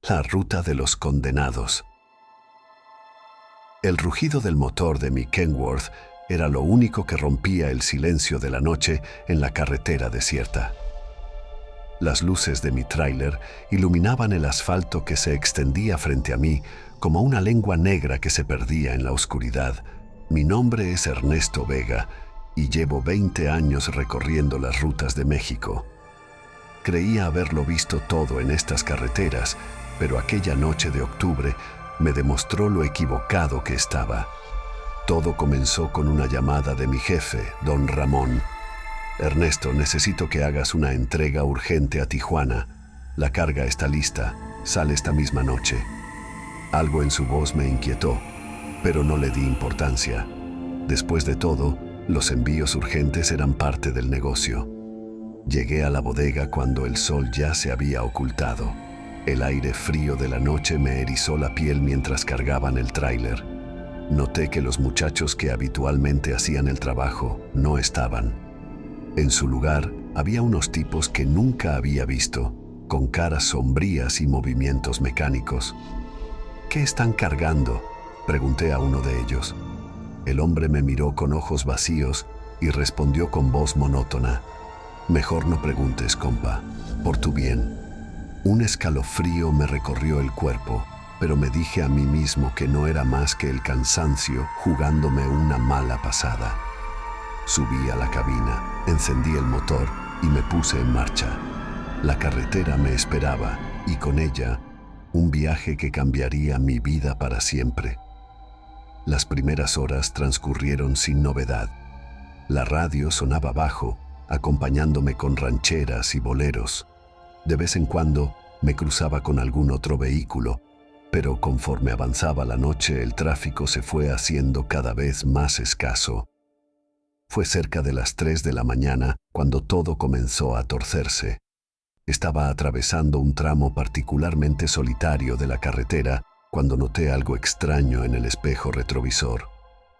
La ruta de los condenados. El rugido del motor de mi Kenworth era lo único que rompía el silencio de la noche en la carretera desierta. Las luces de mi tráiler iluminaban el asfalto que se extendía frente a mí como una lengua negra que se perdía en la oscuridad. Mi nombre es Ernesto Vega y llevo 20 años recorriendo las rutas de México. Creía haberlo visto todo en estas carreteras, pero aquella noche de octubre me demostró lo equivocado que estaba. Todo comenzó con una llamada de mi jefe, don Ramón. Ernesto, necesito que hagas una entrega urgente a Tijuana. La carga está lista, sale esta misma noche. Algo en su voz me inquietó, pero no le di importancia. Después de todo, los envíos urgentes eran parte del negocio. Llegué a la bodega cuando el sol ya se había ocultado. El aire frío de la noche me erizó la piel mientras cargaban el tráiler. Noté que los muchachos que habitualmente hacían el trabajo no estaban. En su lugar había unos tipos que nunca había visto, con caras sombrías y movimientos mecánicos. ¿Qué están cargando?, pregunté a uno de ellos. El hombre me miró con ojos vacíos y respondió con voz monótona: mejor no preguntes, compa, por tu bien. Un escalofrío me recorrió el cuerpo, pero me dije a mí mismo que no era más que el cansancio jugándome una mala pasada. Subí a la cabina, encendí el motor y me puse en marcha. La carretera me esperaba y con ella un viaje que cambiaría mi vida para siempre. Las primeras horas transcurrieron sin novedad. La radio sonaba bajo, acompañándome con rancheras y boleros. De vez en cuando me cruzaba con algún otro vehículo, pero conforme avanzaba la noche el tráfico se fue haciendo cada vez más escaso. Fue cerca de las 3 de la mañana cuando todo comenzó a torcerse. Estaba atravesando un tramo particularmente solitario de la carretera cuando noté algo extraño en el espejo retrovisor.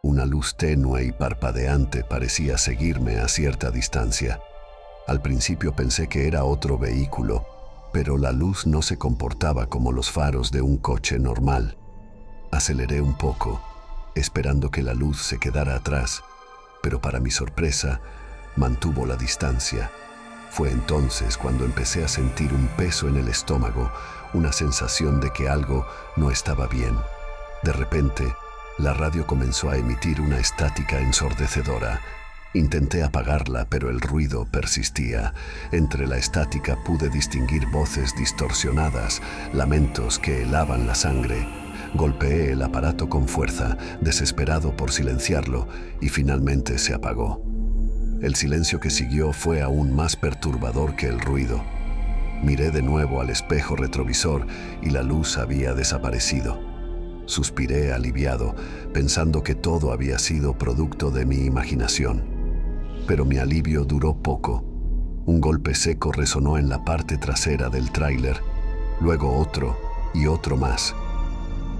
Una luz tenue y parpadeante parecía seguirme a cierta distancia. Al principio pensé que era otro vehículo, pero la luz no se comportaba como los faros de un coche normal. Aceleré un poco, esperando que la luz se quedara atrás, pero para mi sorpresa, mantuvo la distancia. Fue entonces cuando empecé a sentir un peso en el estómago, una sensación de que algo no estaba bien. De repente, la radio comenzó a emitir una estática ensordecedora. Intenté apagarla, pero el ruido persistía. Entre la estática pude distinguir voces distorsionadas, lamentos que helaban la sangre. Golpeé el aparato con fuerza, desesperado por silenciarlo, y finalmente se apagó. El silencio que siguió fue aún más perturbador que el ruido. Miré de nuevo al espejo retrovisor y la luz había desaparecido. Suspiré aliviado, pensando que todo había sido producto de mi imaginación. Pero mi alivio duró poco. Un golpe seco resonó en la parte trasera del tráiler, luego otro y otro más.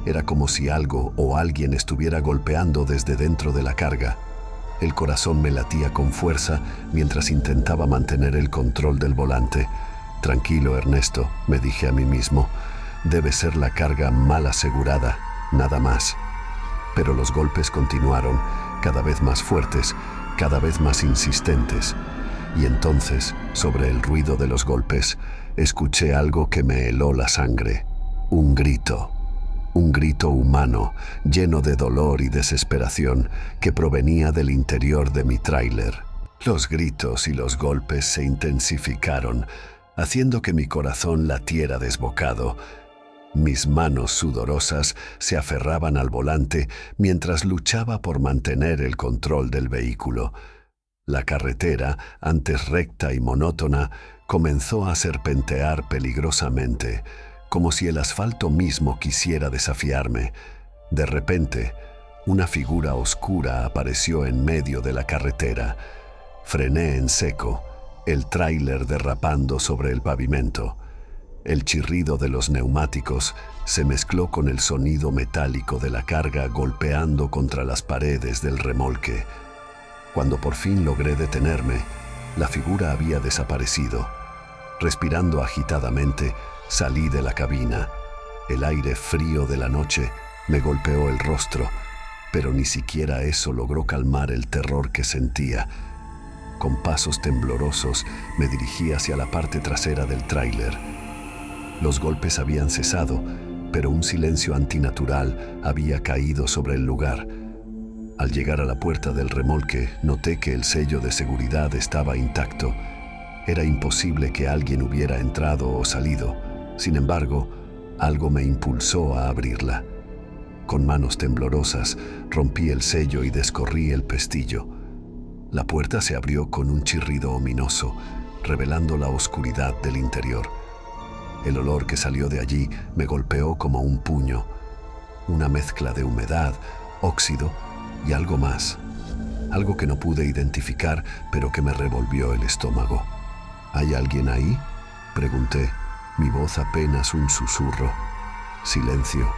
Era como si algo o alguien estuviera golpeando desde dentro de la carga. El corazón me latía con fuerza mientras intentaba mantener el control del volante. Tranquilo, Ernesto, me dije a mí mismo. Debe ser la carga mal asegurada, nada más. Pero los golpes continuaron, cada vez más fuertes, cada vez más insistentes. Y entonces, sobre el ruido de los golpes, escuché algo que me heló la sangre. Un grito humano, lleno de dolor y desesperación, que provenía del interior de mi tráiler. Los gritos y los golpes se intensificaron, haciendo que mi corazón latiera desbocado. Mis manos sudorosas se aferraban al volante mientras luchaba por mantener el control del vehículo. La carretera, antes recta y monótona, comenzó a serpentear peligrosamente, como si el asfalto mismo quisiera desafiarme. De repente, una figura oscura apareció en medio de la carretera. Frené en seco, el tráiler derrapando sobre el pavimento. El chirrido de los neumáticos se mezcló con el sonido metálico de la carga golpeando contra las paredes del remolque. Cuando por fin logré detenerme, la figura había desaparecido. Respirando agitadamente, salí de la cabina. El aire frío de la noche me golpeó el rostro, pero ni siquiera eso logró calmar el terror que sentía. Con pasos temblorosos me dirigí hacia la parte trasera del tráiler. Los golpes habían cesado, pero un silencio antinatural había caído sobre el lugar. Al llegar a la puerta del remolque, noté que el sello de seguridad estaba intacto. Era imposible que alguien hubiera entrado o salido. Sin embargo, algo me impulsó a abrirla. Con manos temblorosas, rompí el sello y descorrí el pestillo. La puerta se abrió con un chirrido ominoso, revelando la oscuridad del interior. El olor que salió de allí me golpeó como un puño. Una mezcla de humedad, óxido y algo más. Algo que no pude identificar, pero que me revolvió el estómago. ¿Hay alguien ahí?, pregunté, mi voz apenas un susurro. Silencio.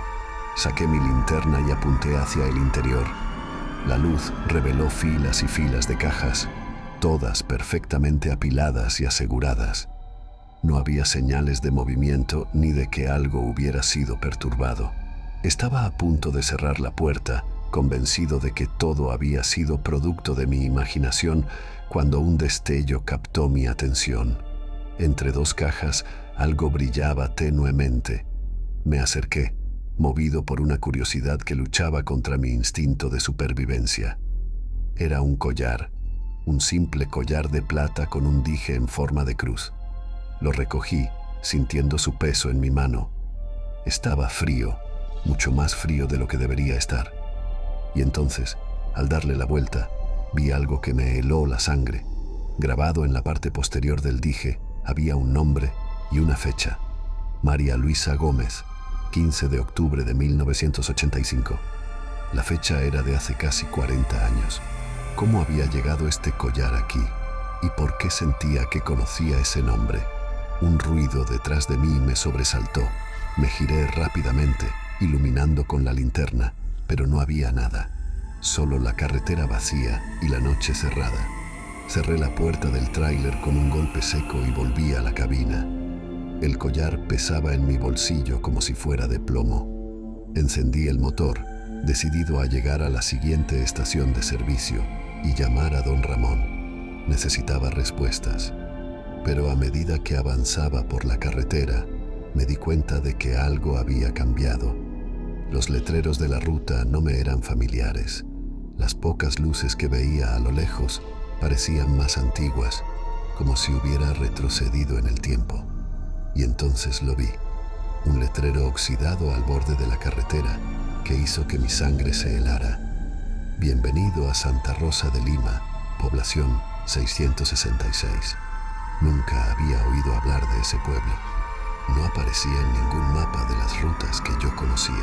Saqué mi linterna y apunté hacia el interior. La luz reveló filas y filas de cajas, todas perfectamente apiladas y aseguradas. No había señales de movimiento ni de que algo hubiera sido perturbado. Estaba a punto de cerrar la puerta, convencido de que todo había sido producto de mi imaginación, cuando un destello captó mi atención. Entre dos cajas, algo brillaba tenuemente. Me acerqué, movido por una curiosidad que luchaba contra mi instinto de supervivencia. Era un collar, un simple collar de plata con un dije en forma de cruz. Lo recogí, sintiendo su peso en mi mano. Estaba frío, mucho más frío de lo que debería estar. Y entonces, al darle la vuelta, vi algo que me heló la sangre. Grabado en la parte posterior del dije había un nombre y una fecha: María Luisa Gómez, 15 de octubre de 1985. La fecha era de hace casi 40 años. ¿Cómo había llegado este collar aquí? ¿Y por qué sentía que conocía ese nombre? Un ruido detrás de mí me sobresaltó. Me giré rápidamente, iluminando con la linterna, pero no había nada. Solo la carretera vacía y la noche cerrada. Cerré la puerta del tráiler con un golpe seco y volví a la cabina. El collar pesaba en mi bolsillo como si fuera de plomo. Encendí el motor, decidido a llegar a la siguiente estación de servicio y llamar a don Ramón. Necesitaba respuestas, pero a medida que avanzaba por la carretera, me di cuenta de que algo había cambiado. Los letreros de la ruta no me eran familiares. Las pocas luces que veía a lo lejos parecían más antiguas, como si hubiera retrocedido en el tiempo. Y entonces lo vi, un letrero oxidado al borde de la carretera que hizo que mi sangre se helara. Bienvenido a Santa Rosa de Lima, población 666. Nunca había oído hablar de ese pueblo. No aparecía en ningún mapa de las rutas que yo conocía.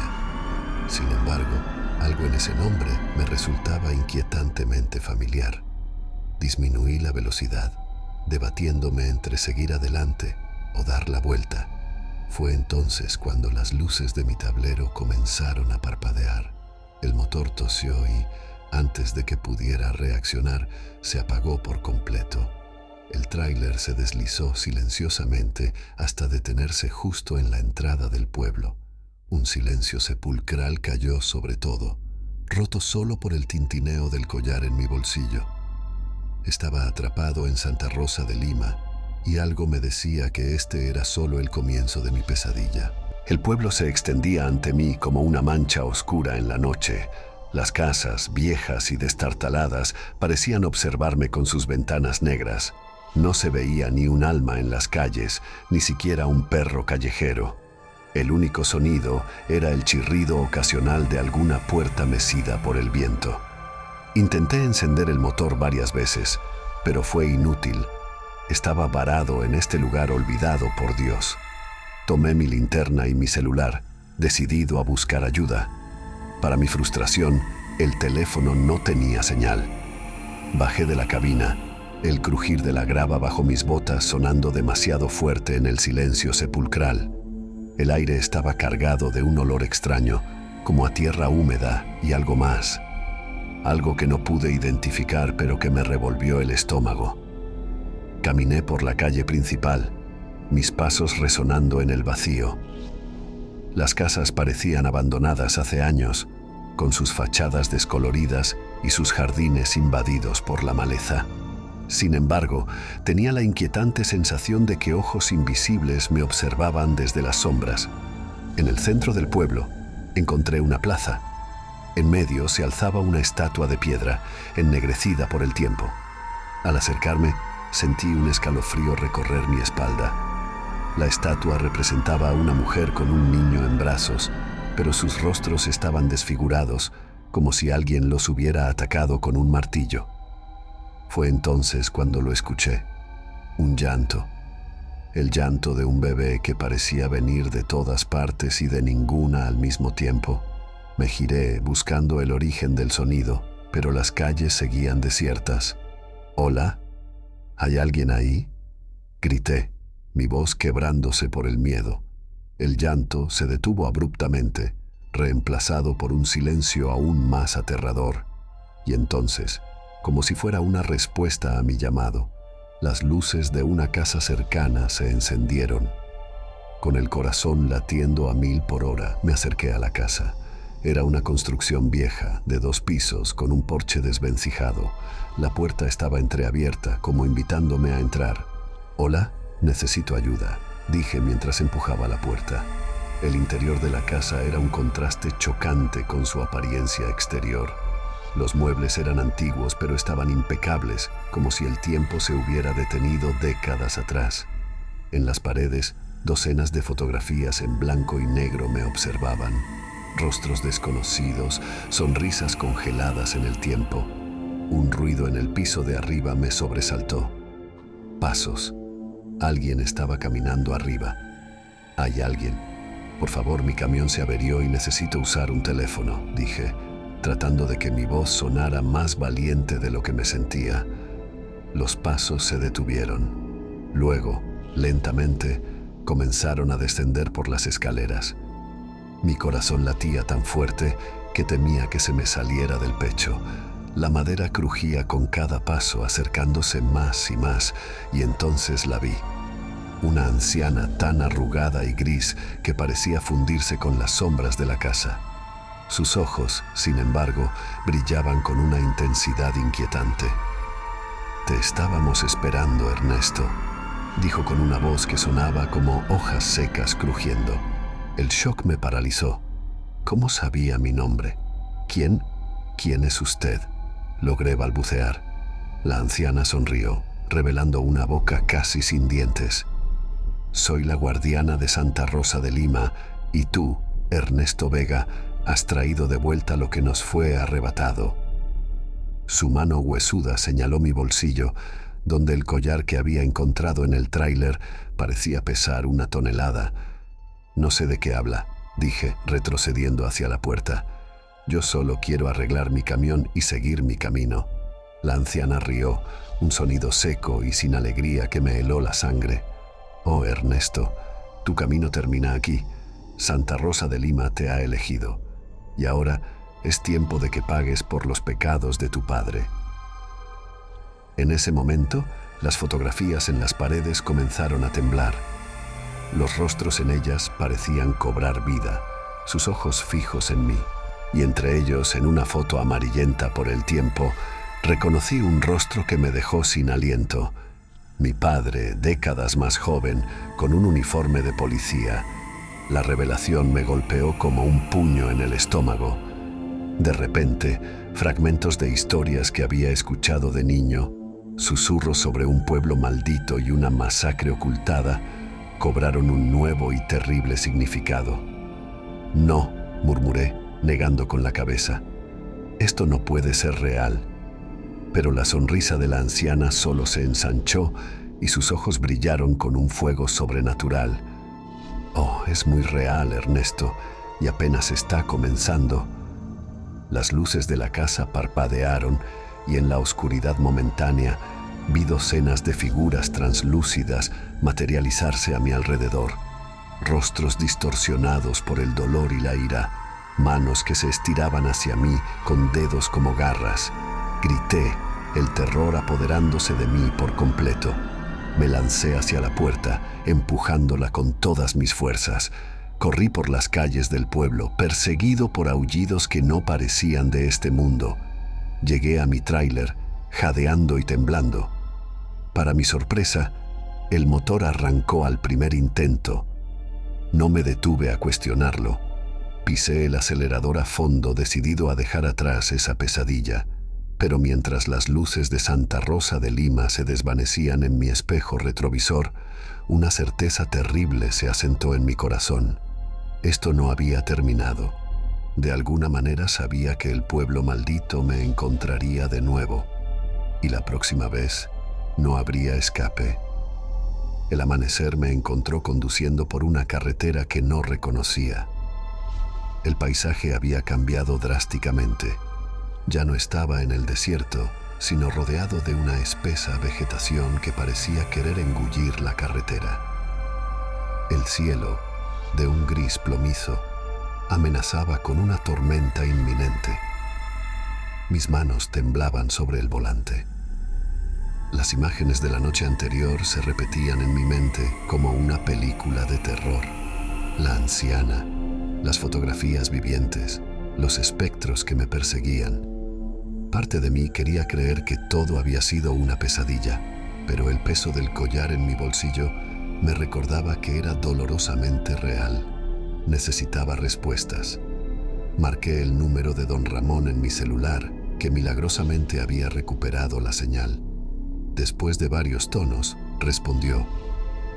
Sin embargo, algo en ese nombre me resultaba inquietantemente familiar. Disminuí la velocidad, debatiéndome entre seguir adelante o dar la vuelta. Fue entonces cuando las luces de mi tablero comenzaron a parpadear. El motor tosió y, antes de que pudiera reaccionar, se apagó por completo. El tráiler se deslizó silenciosamente hasta detenerse justo en la entrada del pueblo. Un silencio sepulcral cayó sobre todo, roto solo por el tintineo del collar en mi bolsillo. Estaba atrapado en Santa Rosa de Lima, y algo me decía que este era solo el comienzo de mi pesadilla. El pueblo se extendía ante mí como una mancha oscura en la noche. Las casas, viejas y destartaladas, parecían observarme con sus ventanas negras. No se veía ni un alma en las calles, ni siquiera un perro callejero. El único sonido era el chirrido ocasional de alguna puerta mecida por el viento. Intenté encender el motor varias veces, pero fue inútil. Estaba varado en este lugar olvidado por Dios. Tomé mi linterna y mi celular, decidido a buscar ayuda. Para mi frustración, el teléfono no tenía señal. Bajé de la cabina, el crujir de la grava bajo mis botas sonando demasiado fuerte en el silencio sepulcral. El aire estaba cargado de un olor extraño, como a tierra húmeda y algo más. Algo que no pude identificar, pero que me revolvió el estómago. Caminé por la calle principal, mis pasos resonando en el vacío. Las casas parecían abandonadas hace años, con sus fachadas descoloridas y sus jardines invadidos por la maleza. Sin embargo, tenía la inquietante sensación de que ojos invisibles me observaban desde las sombras. En el centro del pueblo encontré una plaza. En medio se alzaba una estatua de piedra, ennegrecida por el tiempo. Al acercarme, sentí un escalofrío recorrer mi espalda. La estatua representaba a una mujer con un niño en brazos, pero sus rostros estaban desfigurados, como si alguien los hubiera atacado con un martillo. Fue entonces cuando lo escuché. Un llanto. El llanto de un bebé que parecía venir de todas partes y de ninguna al mismo tiempo. Me giré buscando el origen del sonido, pero las calles seguían desiertas. «¿Hola? ¿Hay alguien ahí?», grité, mi voz quebrándose por el miedo. El llanto se detuvo abruptamente, reemplazado por un silencio aún más aterrador. Y entonces, como si fuera una respuesta a mi llamado, las luces de una casa cercana se encendieron. Con el corazón latiendo a 1000 por hora, me acerqué a la casa. Era una construcción vieja, de 2 pisos, con un porche desvencijado. La puerta estaba entreabierta, como invitándome a entrar. «Hola, necesito ayuda», dije mientras empujaba la puerta. El interior de la casa era un contraste chocante con su apariencia exterior. Los muebles eran antiguos, pero estaban impecables, como si el tiempo se hubiera detenido décadas atrás. En las paredes, docenas de fotografías en blanco y negro me observaban. Rostros desconocidos, sonrisas congeladas en el tiempo. Un ruido en el piso de arriba me sobresaltó. Pasos. Alguien estaba caminando arriba. «Hay alguien. Por favor, mi camión se averió y necesito usar un teléfono», dije, tratando de que mi voz sonara más valiente de lo que me sentía. Los pasos se detuvieron. Luego, lentamente, comenzaron a descender por las escaleras. Mi corazón latía tan fuerte que temía que se me saliera del pecho. La madera crujía con cada paso, acercándose más y más, y entonces la vi. Una anciana tan arrugada y gris que parecía fundirse con las sombras de la casa. Sus ojos, sin embargo, brillaban con una intensidad inquietante. «Te estábamos esperando, Ernesto», dijo con una voz que sonaba como hojas secas crujiendo. El shock me paralizó. ¿Cómo sabía mi nombre? ¿Quién es usted?», logré balbucear. La anciana sonrió, revelando una boca casi sin dientes. «Soy la guardiana de Santa Rosa de Lima, y tú, Ernesto Vega, has traído de vuelta lo que nos fue arrebatado». Su mano huesuda señaló mi bolsillo, donde el collar que había encontrado en el tráiler parecía pesar 1 tonelada. «No sé de qué habla», dije, retrocediendo hacia la puerta. «Yo solo quiero arreglar mi camión y seguir mi camino». La anciana rió, un sonido seco y sin alegría que me heló la sangre. «Oh, Ernesto, tu camino termina aquí. Santa Rosa de Lima te ha elegido. Y ahora es tiempo de que pagues por los pecados de tu padre». En ese momento, las fotografías en las paredes comenzaron a temblar. Los rostros en ellas parecían cobrar vida, sus ojos fijos en mí. Y entre ellos, en una foto amarillenta por el tiempo, reconocí un rostro que me dejó sin aliento. Mi padre, décadas más joven, con un uniforme de policía. La revelación me golpeó como un puño en el estómago. De repente, fragmentos de historias que había escuchado de niño, susurros sobre un pueblo maldito y una masacre ocultada, cobraron un nuevo y terrible significado. «No», murmuré, negando con la cabeza. «Esto no puede ser real». Pero la sonrisa de la anciana solo se ensanchó y sus ojos brillaron con un fuego sobrenatural. «Oh, es muy real, Ernesto, y apenas está comenzando». Las luces de la casa parpadearon y en la oscuridad momentánea vi docenas de figuras translúcidas materializarse a mi alrededor. Rostros distorsionados por el dolor y la ira, manos que se estiraban hacia mí con dedos como garras. Grité, el terror apoderándose de mí por completo. Me lancé hacia la puerta, empujándola con todas mis fuerzas. Corrí por las calles del pueblo, perseguido por aullidos que no parecían de este mundo. Llegué a mi tráiler, jadeando y temblando. Para mi sorpresa, el motor arrancó al primer intento. No me detuve a cuestionarlo. Pisé el acelerador a fondo, decidido a dejar atrás esa pesadilla. Pero mientras las luces de Santa Rosa de Lima se desvanecían en mi espejo retrovisor, una certeza terrible se asentó en mi corazón. Esto no había terminado. De alguna manera sabía que el pueblo maldito me encontraría de nuevo, y la próxima vez no habría escape. El amanecer me encontró conduciendo por una carretera que no reconocía. El paisaje había cambiado drásticamente. Ya no estaba en el desierto, sino rodeado de una espesa vegetación que parecía querer engullir la carretera. El cielo, de un gris plomizo, amenazaba con una tormenta inminente. Mis manos temblaban sobre el volante. Las imágenes de la noche anterior se repetían en mi mente como una película de terror. La anciana, las fotografías vivientes, los espectros que me perseguían. Parte de mí quería creer que todo había sido una pesadilla, pero el peso del collar en mi bolsillo me recordaba que era dolorosamente real. Necesitaba respuestas. Marqué el número de don Ramón en mi celular, que milagrosamente había recuperado la señal. Después de varios tonos, respondió: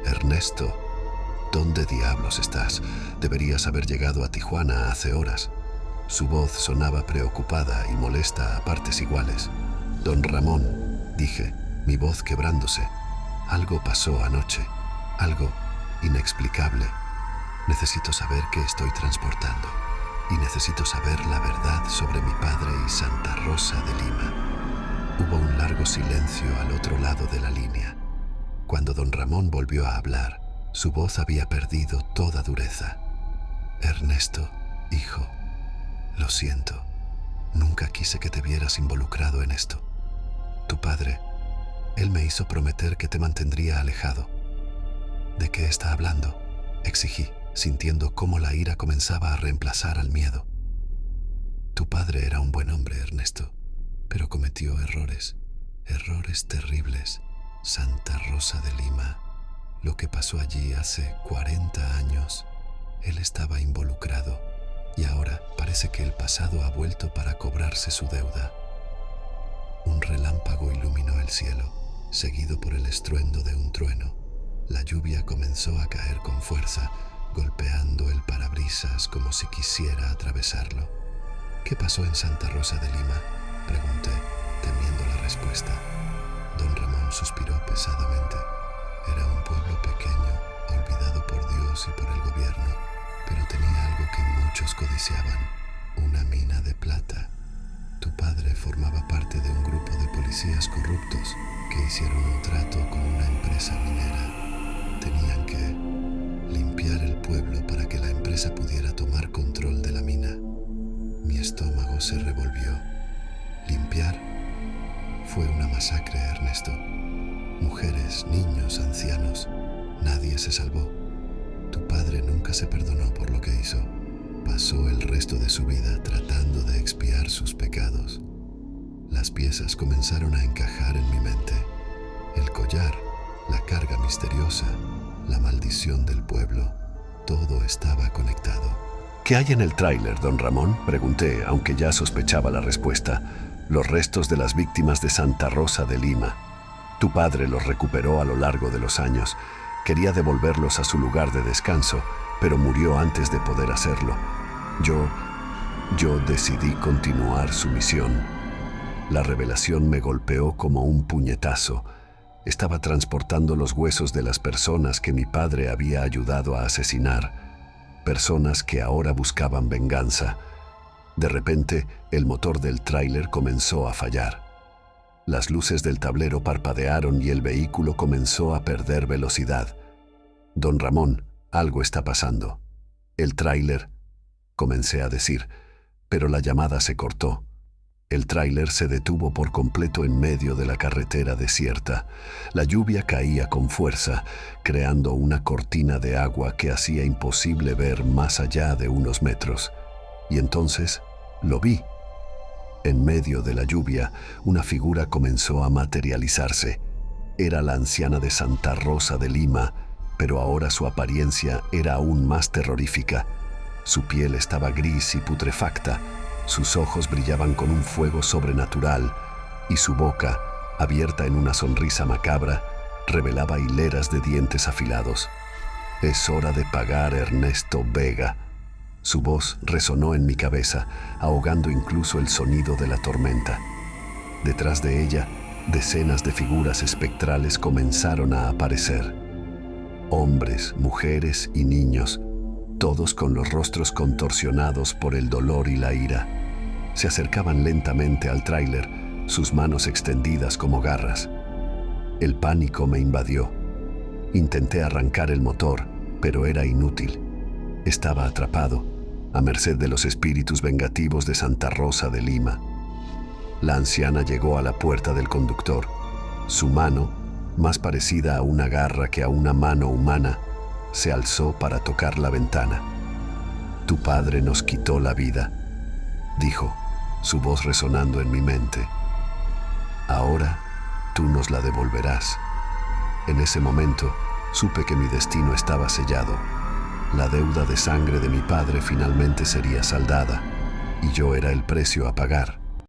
«Ernesto, ¿dónde diablos estás? Deberías haber llegado a Tijuana hace horas». Su voz sonaba preocupada y molesta a partes iguales. «Don Ramón», dije, mi voz quebrándose. «Algo pasó anoche, algo inexplicable. Necesito saber qué estoy transportando y necesito saber la verdad sobre mi padre y Santa Rosa de Lima». Hubo un largo silencio al otro lado de la línea. Cuando don Ramón volvió a hablar, su voz había perdido toda dureza. «Ernesto, hijo, lo siento. Nunca quise que te vieras involucrado en esto. Tu padre, él me hizo prometer que te mantendría alejado». «¿De qué está hablando?», exigí, sintiendo cómo la ira comenzaba a reemplazar al miedo. «Tu padre era un buen hombre, Ernesto, pero cometió errores terribles. Santa Rosa de Lima, lo que pasó allí hace 40 años, él estaba involucrado y ahora parece que el pasado ha vuelto para cobrarse su deuda». Un relámpago iluminó el cielo, seguido por el estruendo de un trueno. La lluvia comenzó a caer con fuerza, golpeando el parabrisas como si quisiera atravesarlo. «¿Qué pasó en Santa Rosa de Lima?», pregunté, temiendo la respuesta. Don Ramón suspiró pesadamente. Era un pueblo pequeño, olvidado por Dios y por el gobierno, pero tenía algo que muchos codiciaban: una mina de plata. Tu padre formaba parte de un grupo de policías corruptos que hicieron un trato con una empresa minera. Tenían que limpiar el pueblo para que la empresa pudiera tomar control de la mina. Mi estómago se revolvió. Limpiar. Fue una masacre, Ernesto. Mujeres, niños, ancianos. Nadie se salvó. Tu padre nunca se perdonó por lo que hizo. Pasó el resto de su vida tratando de expiar sus pecados. Las piezas comenzaron a encajar en mi mente. El collar, la carga misteriosa, la maldición del pueblo. Todo estaba conectado. «¿Qué hay en el tráiler, don Ramón?», pregunté, aunque ya sospechaba la respuesta. «Los restos de las víctimas de Santa Rosa de Lima. Tu padre los recuperó a lo largo de los años. Quería devolverlos a su lugar de descanso, pero murió antes de poder hacerlo. Yo decidí continuar su misión». La revelación me golpeó como un puñetazo. Estaba transportando los huesos de las personas que mi padre había ayudado a asesinar, personas que ahora buscaban venganza. De repente, el motor del tráiler comenzó a fallar. Las luces del tablero parpadearon y el vehículo comenzó a perder velocidad. «Don Ramón, algo está pasando». «El tráiler», comencé a decir, pero la llamada se cortó. El tráiler se detuvo por completo en medio de la carretera desierta. La lluvia caía con fuerza, creando una cortina de agua que hacía imposible ver más allá de unos metros. Y entonces lo vi. En medio de la lluvia, una figura comenzó a materializarse. Era la anciana de Santa Rosa de Lima, pero ahora su apariencia era aún más terrorífica. Su piel estaba gris y putrefacta, sus ojos brillaban con un fuego sobrenatural y su boca, abierta en una sonrisa macabra, revelaba hileras de dientes afilados. «Es hora de pagar, Ernesto Vega». Su voz resonó en mi cabeza, ahogando incluso el sonido de la tormenta. Detrás de ella, decenas de figuras espectrales comenzaron a aparecer. Hombres, mujeres y niños, todos con los rostros contorsionados por el dolor y la ira. Se acercaban lentamente al tráiler, sus manos extendidas como garras. El pánico me invadió. Intenté arrancar el motor, pero era inútil. Estaba atrapado, a merced de los espíritus vengativos de Santa Rosa de Lima. La anciana llegó a la puerta del conductor. Su mano, más parecida a una garra que a una mano humana, se alzó para tocar la ventana. «Tu padre nos quitó la vida», dijo, su voz resonando en mi mente. «Ahora tú nos la devolverás». En ese momento, supe que mi destino estaba sellado. La deuda de sangre de mi padre finalmente sería saldada, y yo era el precio a pagar.